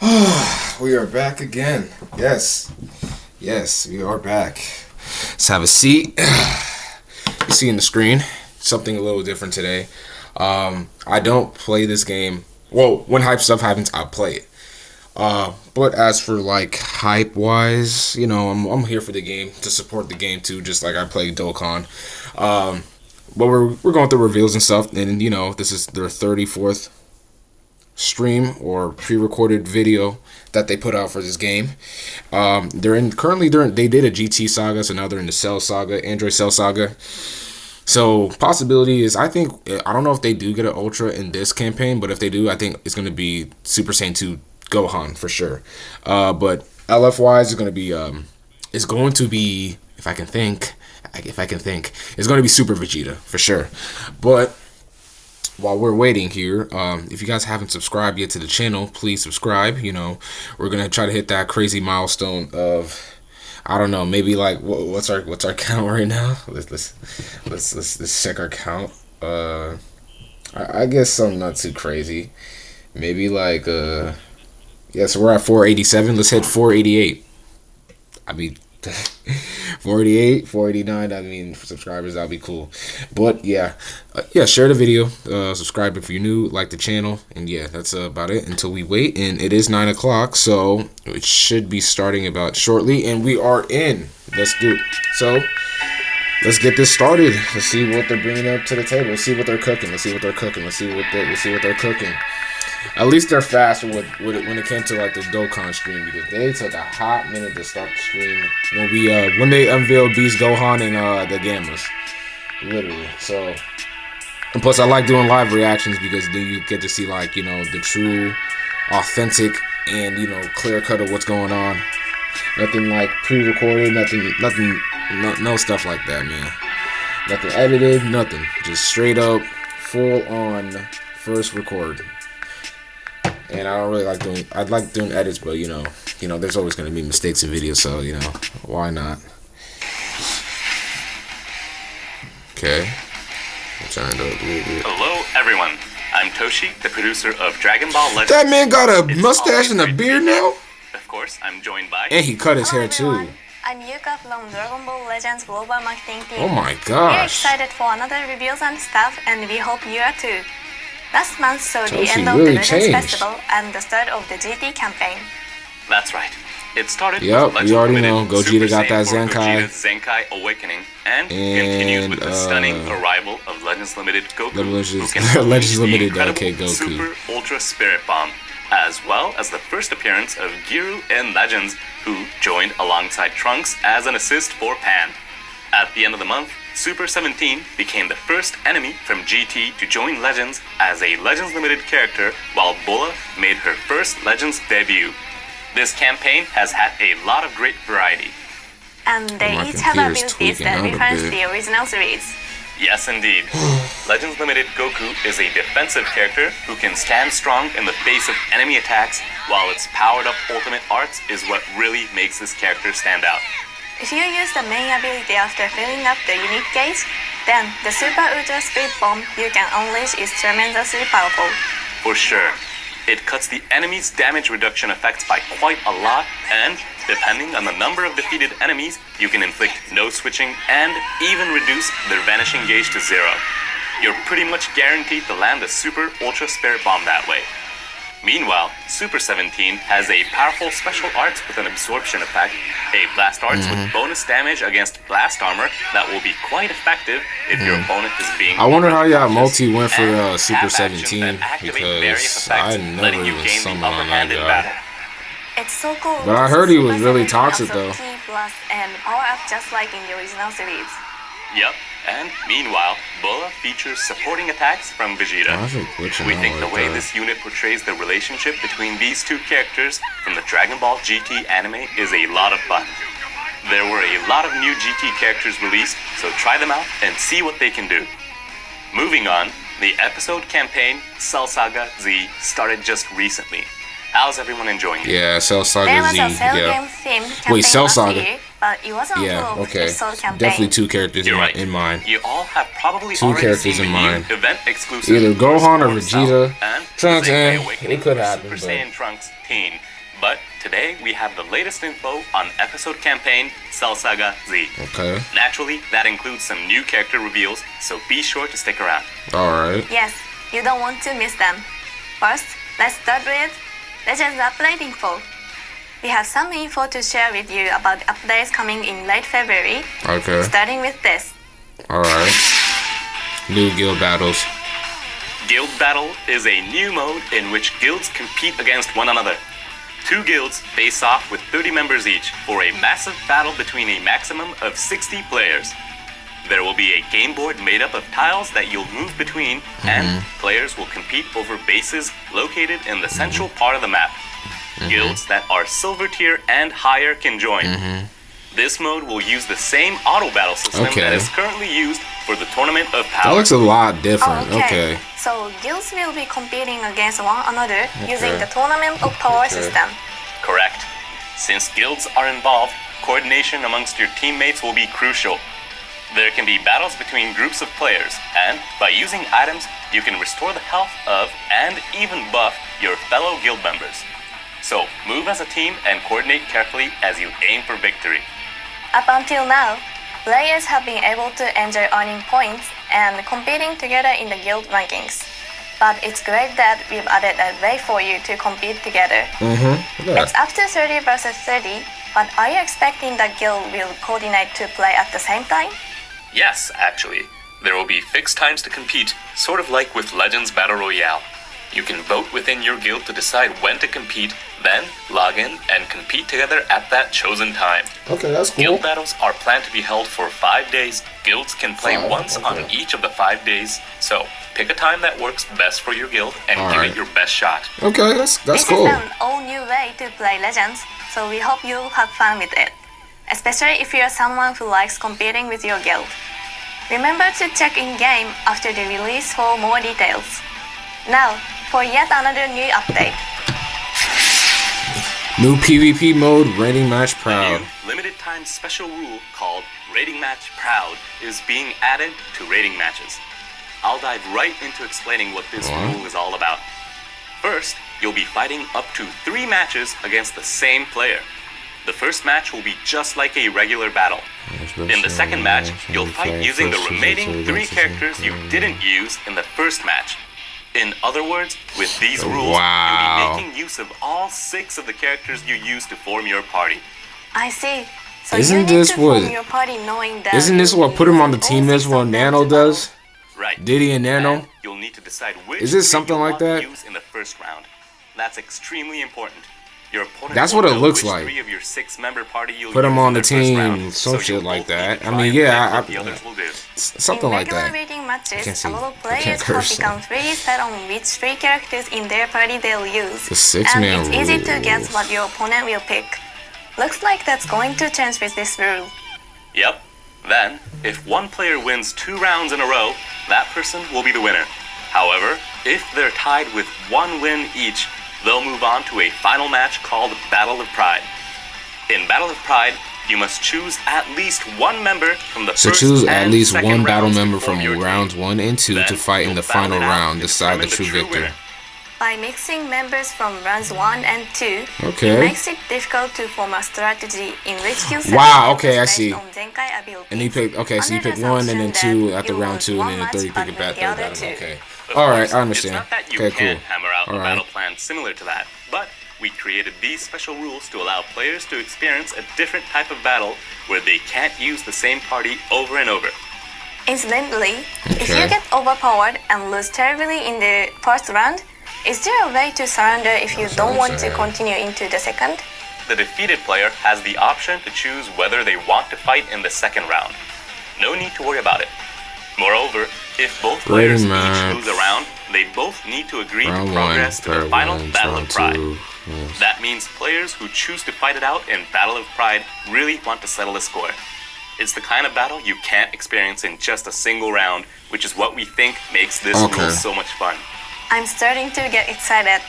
We are back again. Yes. Yes, we are back. Let's have a seat. You see in the screen, something a little different today. I don't play this game. Well, when hype stuff happens, I play it. But as for like hype wise, I'm here for the game to support the game too, just like I play Dokkan. But we're going through reveals and stuff, and this is their 34th stream or pre-recorded video that they put out for this game. They did a GT saga, so now they're in the Cell saga, Android Cell saga. So possibility is, I don't know if they do get an Ultra in this campaign, but if they do, I think it's gonna be Super Saiyan 2 Gohan for sure. But LF wise is going to be if I can think, it's going to be Super Vegeta for sure. But while we're waiting here, if you guys haven't subscribed yet to the channel, please subscribe. We're gonna try to hit that crazy milestone of, I don't know, maybe like what's our count right now? Let's check our count. I guess something not too crazy. Maybe like so we're at 487. Let's hit 488. I mean, 488, 489. I mean, for subscribers, that'll be cool. But yeah, share the video, subscribe if you're new, like the channel, and yeah, that's about it until we wait. And it is 9 o'clock, so it should be starting about shortly, and we are in. Let's do it. So let's get this started. Let's see what they're bringing up to the table. Let's see what they're cooking. Let's see what they're cooking. At least they're fast when it came to like the Dokkan stream, because they took a hot minute to start the stream when they unveiled Beast Gohan and the Gammas, literally. So, and plus I like doing live reactions because then you get to see like the true, authentic and clear cut of what's going on. Nothing like pre-recorded, nothing, no stuff like that, man. Nothing edited, nothing. Just straight up, full on first record. And I don't really like doing edits, but there's always gonna be mistakes in videos, so why not? Okay. Hello everyone. I'm Toshi, the producer of Dragon Ball Legends. That man got a mustache and a beard now? Of course, I'm joined by... And he cut his hair everyone. too. I'm Yuka from Dragon Ball Legends Global Marketing Team. Oh my We're gosh. excited for another reviews and stuff, and we hope you are too. Last month saw the Toshi end of really the Legends changed. Festival and the start of the GT campaign. That's right. It started Yep, with Legends we already Limited, know. Gogeta Super got that Saiyan 4 Zenkai. Gogeta's Zenkai Awakening, and continues with the stunning arrival of Legends Limited Goku, who can Legends Limited, the okay, incredible Goku. Super Ultra Spirit Bomb, as well as the first appearance of Giru in Legends, who joined alongside Trunks as an assist for Pan. At the end of the month, Super 17 became the first enemy from GT to join Legends as a Legends Limited character, while Bola made her first Legends debut. This campaign has had a lot of great variety. And they My each have computer's abilities tweaking that out a reference bit. the original series. Yes, indeed. Legends Limited Goku is a defensive character who can stand strong in the face of enemy attacks, while its powered-up ultimate arts is what really makes this character stand out. If you use the main ability after filling up the unique gauge, then the Super Ultra Spirit Bomb you can unleash is tremendously powerful. For sure. It cuts the enemy's damage reduction effects by quite a lot, and depending on the number of defeated enemies, you can inflict no switching and even reduce their vanishing gauge to 0. You're pretty much guaranteed to land a Super Ultra Spirit Bomb that way. Meanwhile, Super 17 has a powerful special arts with an absorption effect, a blast arts with bonus damage against blast armor that will be quite effective if your opponent is being... I wonder how y'all unconscious, multi went for and Super tap actions 17, that activate various because I effects, never letting you even gain the summoned upper on hand that in guy. battle. It's so cool. But I to heard see he was Super really 17 toxic, absorb though. Ki blast and power up just like in the original series. Yep, and meanwhile, Bola features supporting attacks from Vegeta. Why is it glitching We out think the like way that? this unit portrays the relationship between these two characters from the Dragon Ball GT anime is a lot of fun. There were a lot of new GT characters released, so try them out and see what they can do. Moving on, the episode campaign Cell Saga Z started just recently. How's everyone enjoying it? Yeah, Cell There Saga was Z. a Cell Yeah. game theme Wait, campaign Cell last Saga. year, but it wasn't Yeah, until okay. episode campaign. Definitely two characters You're right. in mind. You all have probably Two already characters seen in the mind. new event-exclusive Either Gohan or Sports Cell Vegeta. and Trunks, Zenkai Awakening it could for happen, Super but- Saiyan Trunks Teen. But today we have the latest info on episode campaign Cell Saga Z. Okay. Naturally, that includes some new character reveals, so be sure to stick around. Alright. Yes, you don't want to miss them. First, let's start with Legend's update info. We have some info to share with you about updates coming in late February, Okay. starting with this. Alright. New guild battles. Guild Battle is a new mode in which guilds compete against one another. Two guilds face off with 30 members each for a massive battle between a maximum of 60 players. There will be a game board made up of tiles that you'll move between, and players will compete over bases located in the central part of the map. Guilds that are silver tier and higher can join. This mode will use the same auto battle system Okay. that is currently used for the Tournament of That Power. looks a lot different. Oh, Okay. So guilds will be competing against one another using the Tournament of Power system. Correct. Since guilds are involved, coordination amongst your teammates will be crucial. There can be battles between groups of players, and by using items, you can restore the health of and even buff your fellow guild members. So move as a team and coordinate carefully as you aim for victory. Up until now, players have been able to enjoy earning points and competing together in the guild rankings. But it's great that we've added a way for you to compete together. It's up to 30 versus 30, but are you expecting that guild will coordinate to play at the same time? Yes, actually. There will be fixed times to compete, sort of like with Legends Battle Royale. You can vote within your guild to decide when to compete, then log in and compete together at that chosen time. Okay, that's cool. Guild battles are planned to be held for 5 days. Guilds can play 5, once on okay. each of the 5 days. So pick a time that works best for your guild and give Alright. it your best shot. Okay, that's This cool. is an all new way to play Legends, so we hope you'll have fun with it. Especially if you're someone who likes competing with your guild. Remember to check in-game after the release for more details. Now, for yet another new update. New PvP mode, rating match A proud. new limited time special rule called Rating Match Proud is being added to rating matches. I'll dive right into explaining what this Alright. rule is all about. First, you'll be fighting up to 3 matches against the same player. The first match will be just like a regular battle. In the second match, you'll fight using the remaining 3 characters you didn't use in the first match. In other words, with these rules, Wow. you'll be making use of all 6 of the characters you used to form your party. I see. So Isn't you need this to what- form your party knowing that Isn't this what put him on the team is what Nano does? Right. Diddy and Nano? And you'll need to decide which Is this three something you like want to that? use in the first round. That's extremely important. Your opponent That's will what it know looks which like. 3 of your 6-member party you'll Put 'em use on in the first team, round, some so shit you'll like both need that. to I try mean, and yeah, predict I- what the others will do. Something in like regular that. rating matches, can't see. a lot of I can't players have curse, so. become pretty set on which 3 characters in their party they'll use. The 6-man and it's easy to rules. guess what your opponent will pick. Looks like that's going to change with this rule. Yep. Then, if one player wins 2 rounds in a row, that person will be the winner. However, if they're tied with 1 win each, they'll move on to a final match called Battle of Pride. In Battle of Pride, you must choose at least 1 member from the So first choose at and least second one battle rounds to member form from your team. rounds 1 and 2 to Then fight in you'll the battle final it out round, to decide the determine true victor. winner. By mixing members from rounds 1 and 2, Okay. it makes it difficult to form a strategy in which you select Wow, okay, I members see. based on Zenkai abilities. And he picked, okay, so you Under pick the 1 and then assumption 2 that at the you round lose 2 and one then the match, 3 you pick but it back the third other battle. 2. Okay. Of Alright, course, I understand. It's not that you Okay, cool. can't hammer out a Alright. battle plan similar to that, but we created these special rules to allow players to experience a different type of battle where they can't use the same party over and over. Incidentally, if Okay. you get overpowered and lose terribly in the first round, is there a way to surrender if you don't what I'm want to saying. continue into the second? The defeated player has the option to choose whether they want to fight in the second round. No need to worry about it. Moreover, if both players Rating each match. lose a round, they both need to agree Round to 1, progress to the third final round, Battle of round Pride. 2. Yes. That means players who choose to fight it out in Battle of Pride really want to settle a score. It's the kind of battle you can't experience in just a single round, which is what we think makes this Okay. rule so much fun. I'm starting to get excited.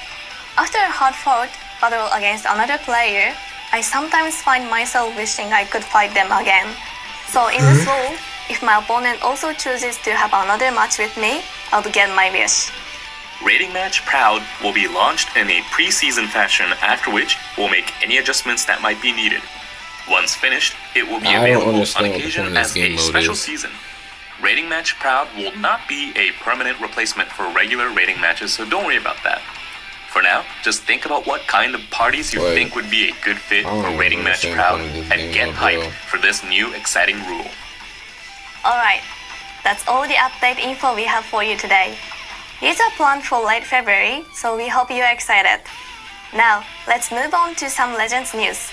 After a hard-fought battle against another player, I sometimes find myself wishing I could fight them again. So in this role, if my opponent also chooses to have another match with me, I'll get my wish. Rating Match Proud will be launched in a pre-season fashion, after which we'll make any adjustments that might be needed. Once finished, it will be available on occasion as a special season. Rating Match Proud will not be a permanent replacement for regular rating matches, so don't worry about that. For now, just think about what kind of parties you think would be a good fit for Rating Match Proud and get hyped for this new exciting rule. Alright, that's all the update info we have for you today. These are planned for late February, so we hope you're excited. Now, let's move on to some Legends news.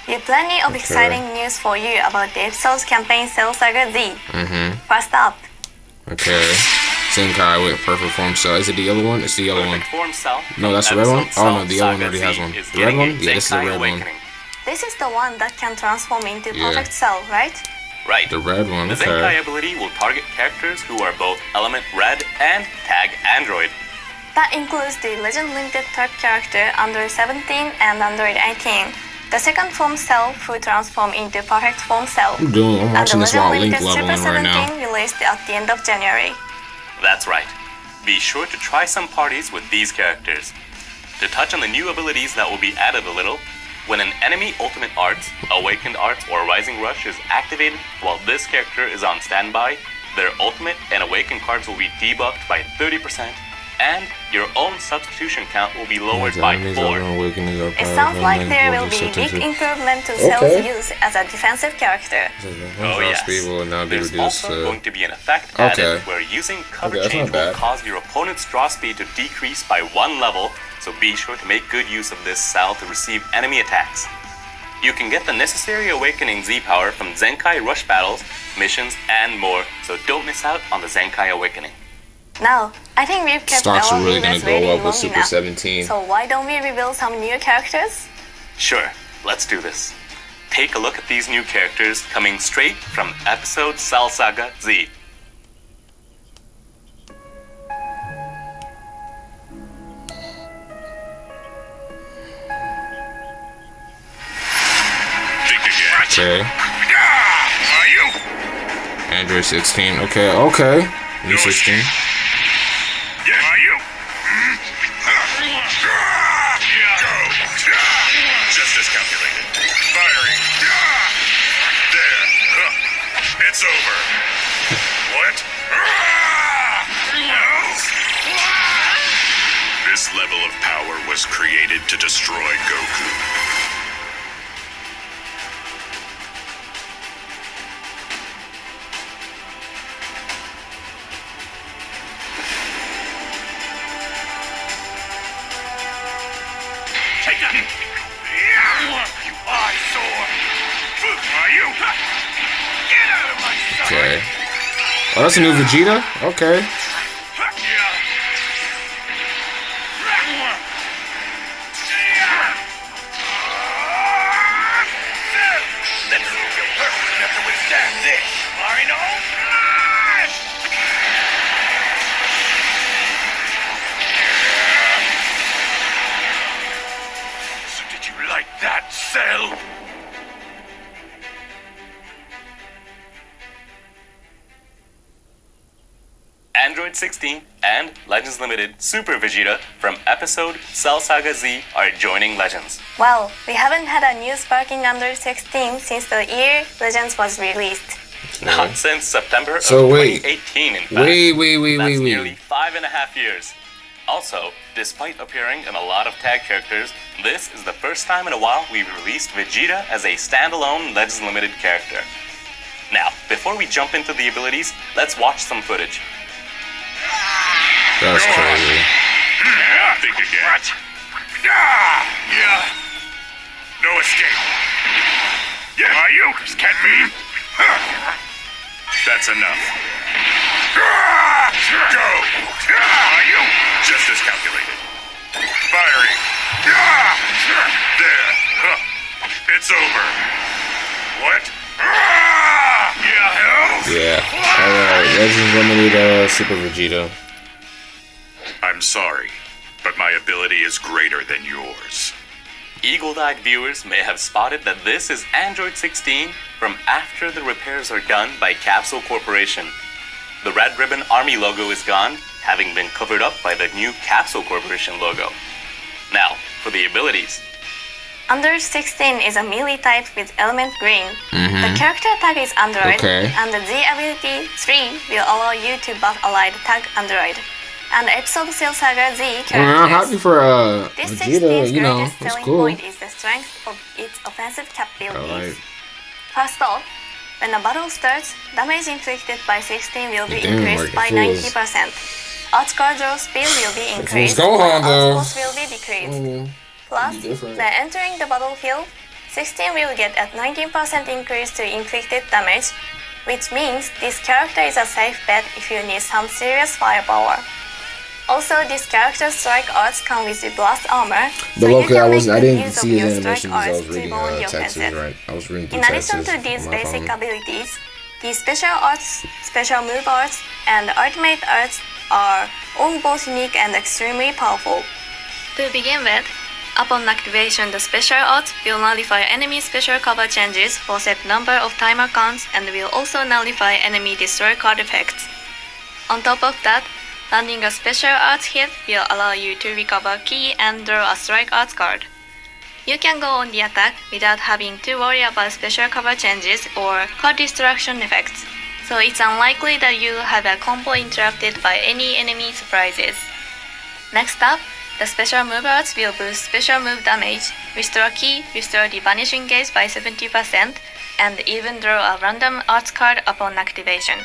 We have plenty of exciting news for you about the episode's campaign Cell Saga Z. First up. Okay. Zenkai with Perfect Form Cell. Is it the yellow one? It's the yellow one. Form Cell. No, that's the red one? Oh no, the yellow one already has one. The red one? Yeah, this is the red one. This is the one that can transform into Perfect Cell, right? Right. The red one, The Zenkai ability will target characters who are both Element Red and Tag Android. That includes the Legend Limited third character Android 17 and Android 18. The second form Cell who transform into Perfect Form Cell. I'm watching this while Link Super leveling right now. 17 released at the end of January. That's right. Be sure to try some parties with these characters. To touch on the new abilities that will be added a little, when an enemy Ultimate Arts, Awakened Arts, or Rising Rush is activated while this character is on standby, their Ultimate and Awakened cards will be debuffed by 30%, and your own substitution count will be lowered by 4. It sounds like there will be big improvement to Cell's use as a defensive character. Oh yes, there's also going to be an effect added where using cover change will cause your opponent's draw speed to decrease by 1 level, so be sure to make good use of this cell to receive enemy attacks. You can get the necessary Awakening Z power from Zenkai Rush battles, missions, and more, so don't miss out on the Zenkai Awakening. Now, I think we've kept Stocks our are really viewers gonna waiting go up with long Super enough. 17. So why don't we reveal some new characters? Sure, let's do this. Take a look at these new characters coming straight from episode Cell Saga Z. Okay. Are you? Android 16. Okay. New 16. Yeah. Are you? Go. Just as calculated. Firing. There. It's over. What? This level of power was created to destroy Goku. Okay. Oh, that's a new Vegeta? Okay. So did you like that, Cell? Android 16 and Legends Limited Super Vegeta from episode Cell Saga Z are joining Legends. Well, we haven't had a new sparking Android 16 since the year Legends was released. Not since September of 2018, in fact. That's nearly 5.5 years. Also, despite appearing in a lot of tag characters, this is the first time in a while we've released Vegeta as a standalone Legends Limited character. Now, before we jump into the abilities, let's watch some footage. That's crazy. Think again. What? Yeah. No escape. Yeah. Are you? This can't be. That's enough. Go. Are you? Just as calculated. Firing. There. It's over. What? Yeah. Alright, Legends Limited Super Vegeta. I'm sorry, but my ability is greater than yours. Eagle-eyed viewers may have spotted that this is Android 16 from after the repairs are done by Capsule Corporation. The Red Ribbon Army logo is gone, having been covered up by the new Capsule Corporation logo. Now, for the abilities. Android 16 is a melee type with element green. The character tag is Android, and the Z ability 3 will allow you to buff allied tag Android. And Episode Cell Saga Z characters. I'm happy for This Vegeta, 16's you know, greatest that's selling cool. point is the strength of its offensive capabilities. Alright. First off, when a battle starts, damage inflicted by 16 will be Damn, increased by like it 90%. Outscard draw speed will be increased, Gohan, but though. outpost will be decreased. Plus, different. when entering the battlefield, 16 will get a 19% increase to inflicted damage, which means this character is a safe bet if you need some serious firepower. Also, this character's strike arts come with the blast armor, But you luckily, can I make good didn't use of see your his strike animation because I arts was to reading go on the Texas, offensive. right? I was reading through In addition Texas to these on my basic phone. abilities, the special arts, special move arts, and ultimate arts are all both unique and extremely powerful. To begin with, upon activation, the special arts will nullify enemy special cover changes for set number of timer counts and will also nullify enemy destroy card effects. On top of that, landing a special arts hit will allow you to recover key and draw a strike arts card. You can go on the attack without having to worry about special cover changes or card destruction effects, so it's unlikely that you have a combo interrupted by any enemy surprises. Next up, the special move arts will boost special move damage, restore key, restore the vanishing gauge by 70%, and even draw a random arts card upon activation.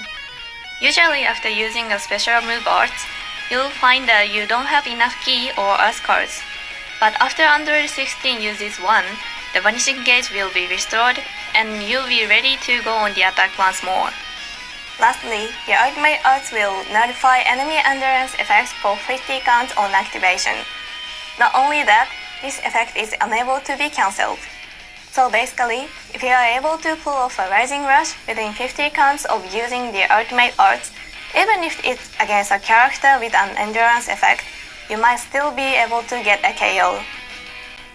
Usually after using a special move arts, you'll find that you don't have enough key or arts cards. But after Android 16 uses one, the vanishing gauge will be restored and you'll be ready to go on the attack once more. Lastly, the ultimate arts will nullify enemy endurance effects for 50 counts on activation. Not only that, this effect is unable to be cancelled. So basically, if you are able to pull off a Rising Rush within 50 counts of using the ultimate arts, even if it's against a character with an endurance effect, you might still be able to get a KO.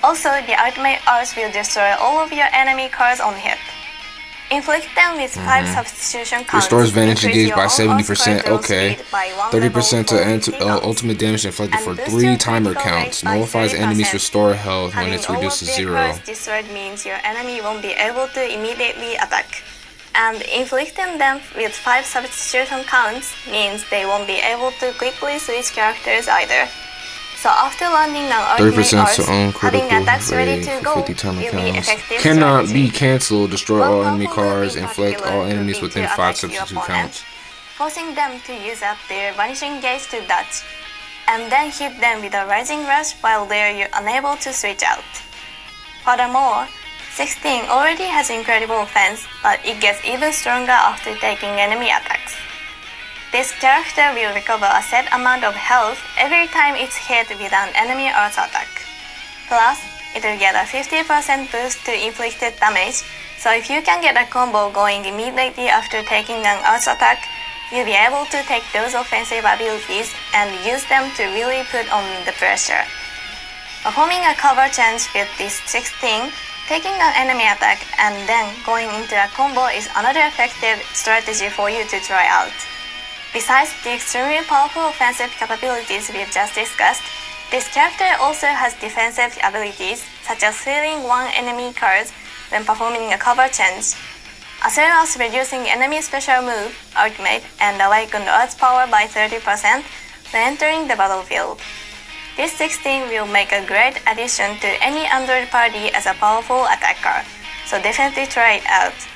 Also, the ultimate arts will destroy all of your enemy cards on hit. Inflict them with 5 substitution counts. Restores vanishing increase gauge by your own arts 70%. card draw Okay. speed by 1 30% level to for 50 counts. ultimate damage inflicted And for boost 3 your timer critical rate counts. by Nullifies 30%. enemies restore health when Having it's all reduced to of their 0. cards destroyed means your enemy won't be able to immediately attack. And inflicting them with 5 substitution counts means they won't be able to quickly switch characters either. So after landing an ultimate 30% arts, to own having critical attacks ready rate to for go 50 timer will be counts. effective Cannot strategy. be cancelled. Destroy One all enemy powerful cards. move in Inflict particular all would enemies be within to 5 attack your substitute opponent, counts. forcing them to use up their vanishing gauge to dodge, and then hit them with a Rising Rush while they're unable to switch out. Furthermore, 16 already has incredible offense, but it gets even stronger after taking enemy attacks. This character will recover a set amount of health every time it's hit with an enemy arts attack. Plus, it will get a 50% boost to inflicted damage, so if you can get a combo going immediately after taking an arts attack, you'll be able to take those offensive abilities and use them to really put on the pressure. Performing a cover change with this 16, taking an enemy attack and then going into a combo is another effective strategy for you to try out. Besides the extremely powerful offensive capabilities we've just discussed, this character also has defensive abilities such as sealing one enemy card when performing a cover change, as well as reducing enemy special move, ultimate, and awakened arts power by 30% when entering the battlefield. This 16 will make a great addition to any Android party as a powerful attacker, so definitely try it out.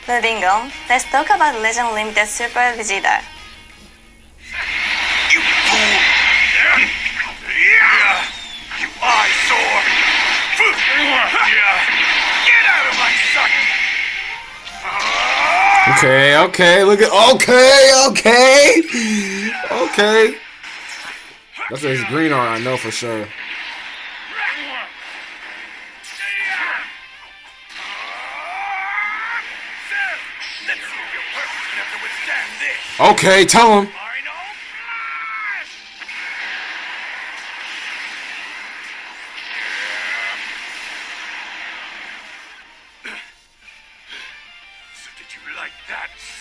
Moving on, let's talk about Legend Limited Super Vegeta. You fool! Yeah! You eyesore! Get out of my sight! Okay, look at okay. That's his green art, I know for sure. Okay, tell him.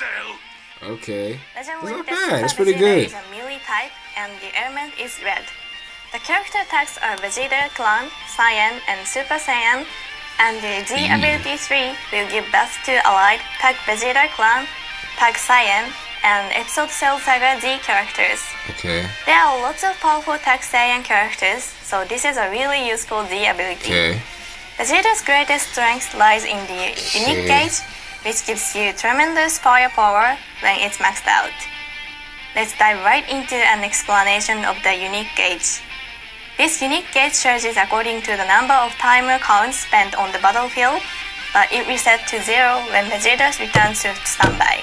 Cell. Okay. Legend It's not Link bad. It's Super pretty Vegeta good. is a melee type and the element is red. The character attacks are Vegeta, Clan, Saiyan, and Super Saiyan, and the Z ability 3 will give birth to allied Tag Vegeta Clan, Tag Saiyan, and Episode Cell Saga Z characters. Okay. There are lots of powerful Tag Saiyan characters, so this is a really useful Z ability. Okay. Vegeta's greatest strength lies in the unique gauge, which gives you tremendous firepower when it's maxed out. Let's dive right into an explanation of the unique gauge. This unique gauge charges according to the number of timer counts spent on the battlefield, but it resets to 0 when Vegeta returns to standby.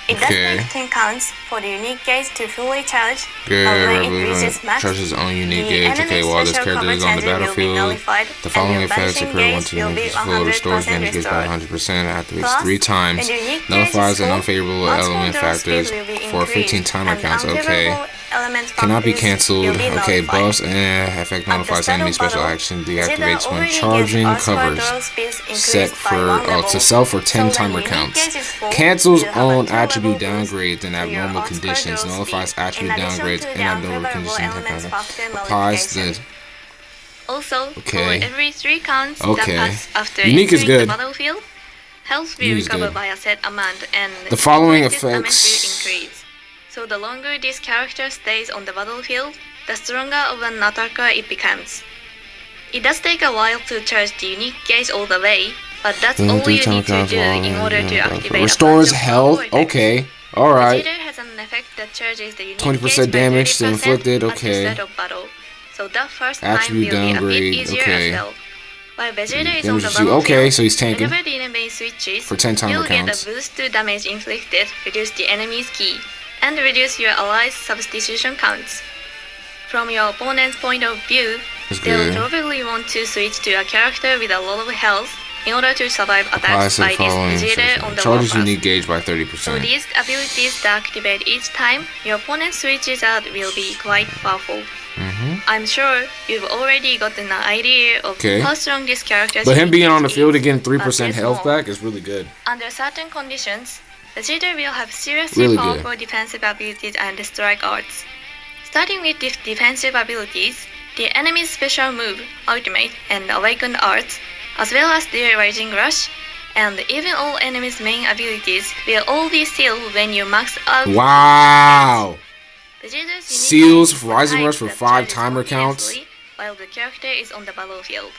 It does Okay. take 10 counts for the unique gauge to fully charge, Good. but when it reaches max, Charges his own unique the gauge. Okay, enemy's while this special character is on the cover charges will be battlefield, nullified, the following and your effects vanishing occur gauge once the will be unit is full, restores 100% damage gauge by restored. 100%, activates Plus, 3 times, when the unique gauge nullifies is an full, unfavorable multiple element draw factors speed will be for 15 increased, timer and counts. Okay. unfavorable element Cannot be factors cancelled. will be Okay, nullified. buffs and effect At the nullifies start enemy of special battle, action Vegeta deactivates when already gets charging Earth's covers. draw speeds increased Set by for one level. to sell for 10 So when timer unique counts. gauge is full, Cancels you have a own 2-level attribute boost downgrades in to your abnormal Earth's conditions. draw Nullifies speed, attribute in addition downgrades to in the abnormal unfavorable conditions. elements factor Applies the modification. Also, Okay. for every 3 counts Okay. that pass after Unique is entering good. the battlefield, health will Unique is recover good. by a set amount and The following inflicted damage effects- will increase. So the longer this character stays on the battlefield, the stronger of an attacker it becomes. It does take a while to charge the unique gauge all the way, but that's all you need to do in order to activate Restores a bunch of health. power attacks. Okay. Alright. Vegeta has an effect that charges the unique 20% gauge by damage 30% inflicted, at okay. the start of battle. So that first Attribute time will downgrade, be a bit easier okay. as well. While Vegeta is on Damage the reduced. battlefield, Okay, so he's tanking. whenever the enemy switches, For 10 timer you'll counts. get a boost to damage inflicted, reduce the enemy's ki, and reduce your allies' substitution counts. From your opponent's point of view, That's they'll good. probably want to switch to a character with a lot of health in order to survive Applies attacks to the by this following. Vegeta on the Charges warpath. unique gauge by So 30%. these abilities that activate each time your opponent switches out will be quite powerful. I'm sure you've already gotten an idea of Okay. how strong this character But him being on the is. field and getting 3% there's health more. back is really good. Under certain conditions, Vegeta will have seriously Really good. powerful defensive abilities and strike arts. Starting with these defensive abilities, the enemy's special move, ultimate, and awakened arts, as well as their rising rush, and even all enemies' main abilities will all be sealed when you max out. Wow. Vegeta's Seals unique Rising type Rush for that 5 charges timer counts. continuously while the character is on the battlefield.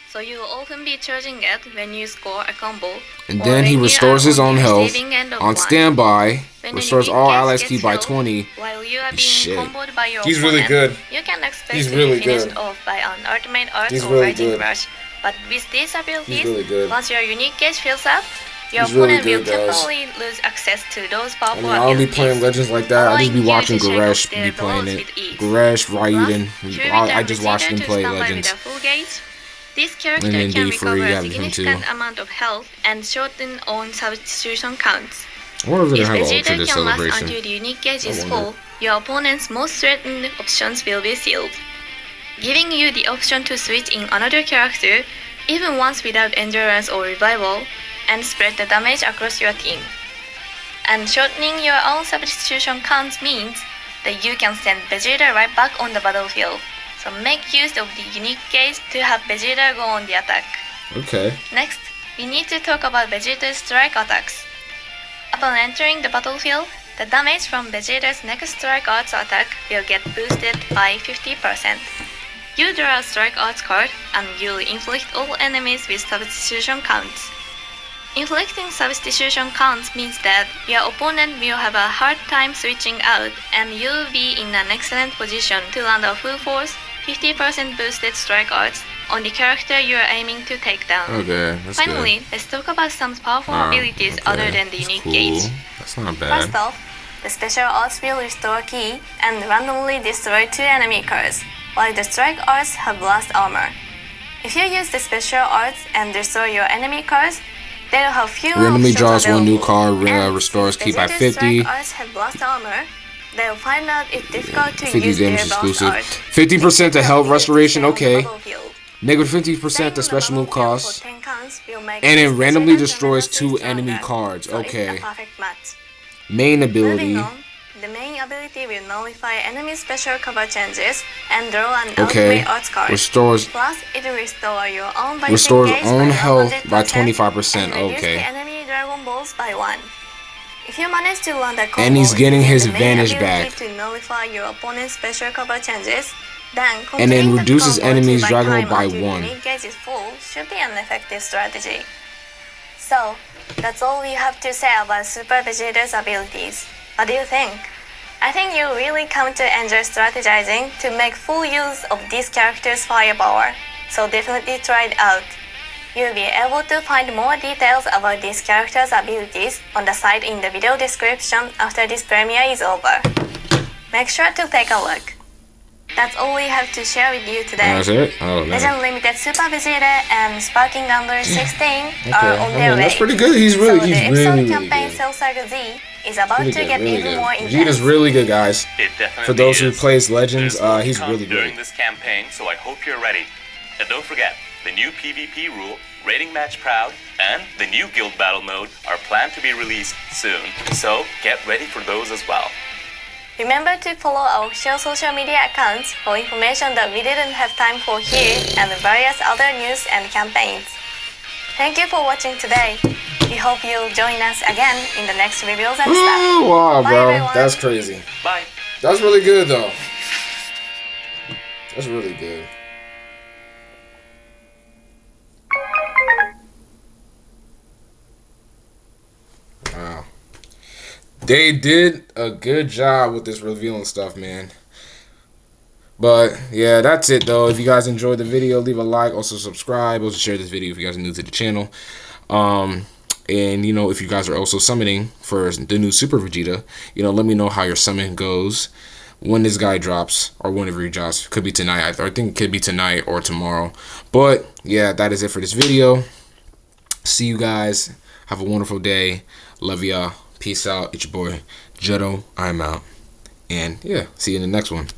So you will often be charging it when you score a combo. And or then when he you restores are his on own the health receiving end of on one. standby. When the Restores unique all gauge allies gets ki by healed, 20. While you are being Shit. comboed by your He's really opponent, good. you can expect He's to really be finished good. off by an ultimate art He's or really rising good. rush. But with these abilities, really good. once your unique gauge fills up, your He's really opponent good, will guys. temporarily lose access to those I powerful mean, I don't be abilities. playing Legends like that. I just be allowing you watching to shake Goresh off their be playing blows it. with ease. Goresh, Plus, Raiden. to I return just watched Vegeta him to play standby Legends. with a full gauge, this character And then can D3, recover you a have him too. significant amount of health and shorten on substitution counts. I wonder if they're If gonna have an Ultra Vegeta this can last celebration. until the unique gauge I is wonder. full, your opponent's most threatened options will be sealed, giving you the option to switch in another character even once without endurance or revival, and spread the damage across your team. And shortening your own substitution counts means that you can send Vegeta right back on the battlefield. So make use of the unique gauge to have Vegeta go on the attack. Okay. Next, we need to talk about Vegeta's strike attacks. Upon entering the battlefield, the damage from Vegeta's next strike arts attack will get boosted by 50%. You draw a strike arts card and you'll inflict all enemies with substitution counts. Inflicting substitution counts means that your opponent will have a hard time switching out and you'll be in an excellent position to land a full force 50% boosted strike arts on the character you are aiming to take down. Okay, that's Finally, good. let's talk about some powerful Ah, abilities okay, other than the that's unique cool. gauge. That's not First bad. off, the special arts will restore ki and randomly destroy 2 enemy cards, while the strike arts have blast armor. If you use the special arts and destroy your enemy cards, they'll have fewer Randomly options draws one new available. card, And restores ki since by Vegeta's 50. strike arts have blast armor, they'll find out it's difficult to 50 use their damage blast exclusive. art. 50% to health restoration, okay. Battlefield. Negative 50% to special move cost. And And it randomly destroys 2 enemy cards, okay. So it's a perfect match. Main Moving ability. on, the main ability will nullify enemy special cover changes and draw an Okay. outplay arts card. Restores Plus, it will restore your own basic Restores gauge own by health 100% by 25%. and reduce the Okay. enemy Dragon Balls by 1. If you manage to land a combo And he's getting using his the main Vanish ability back. to nullify your opponent's special cover changes, then And then continuing that reduces combo enemies to buy Dragon time Ball by until your 1. unique gauge is full should be an effective strategy. So, that's all we have to say about Super Vegeta's abilities. What do you think? I think you really come to enjoy strategizing to make full use of this character's firepower, so definitely try it out. You'll be able to find more details about this character's abilities on the site in the video description after this premiere is over. Make sure to take a look. That's all we have to share with you today. That's it? Oh, man. Legend Limited Super Vegeta and Sparking Under 16 Okay. are on their way. That's pretty good. He's really, so he's the really, episode really campaign good. Cell Saga Z is about Really to good, get really even good. more intense. Vegeta's really good, guys. It definitely For those who is. plays Legends, There's more to he's come really during good. this campaign, so I hope you're ready. And don't forget, the new PvP rule, Rating Match Proud, and the new Guild Battle mode are planned to be released soon. So get ready for those as well. Remember to follow our official social media accounts for information that we didn't have time for here and various other news and campaigns. Thank you for watching today. We hope you'll join us again in the next reviews and stuff. Oh, wow, Bye, bro. everyone. That's crazy. Bye. That's really good, though. That's really good. Wow. They did a good job with this revealing stuff, man. But, yeah, that's it, though. If you guys enjoyed the video, leave a like. Also, subscribe. Also, share this video if you guys are new to the channel. And, you know, if you guys are also summoning for the new Super Vegeta, you know, let me know how your summon goes when this guy drops or whenever he drops. Could be tonight. I think it could be tonight or tomorrow. But, yeah, that is it for this video. See you guys. Have a wonderful day. Love y'all. Peace out. It's your boy, Jetto. I'm out. And, yeah, see you in the next one.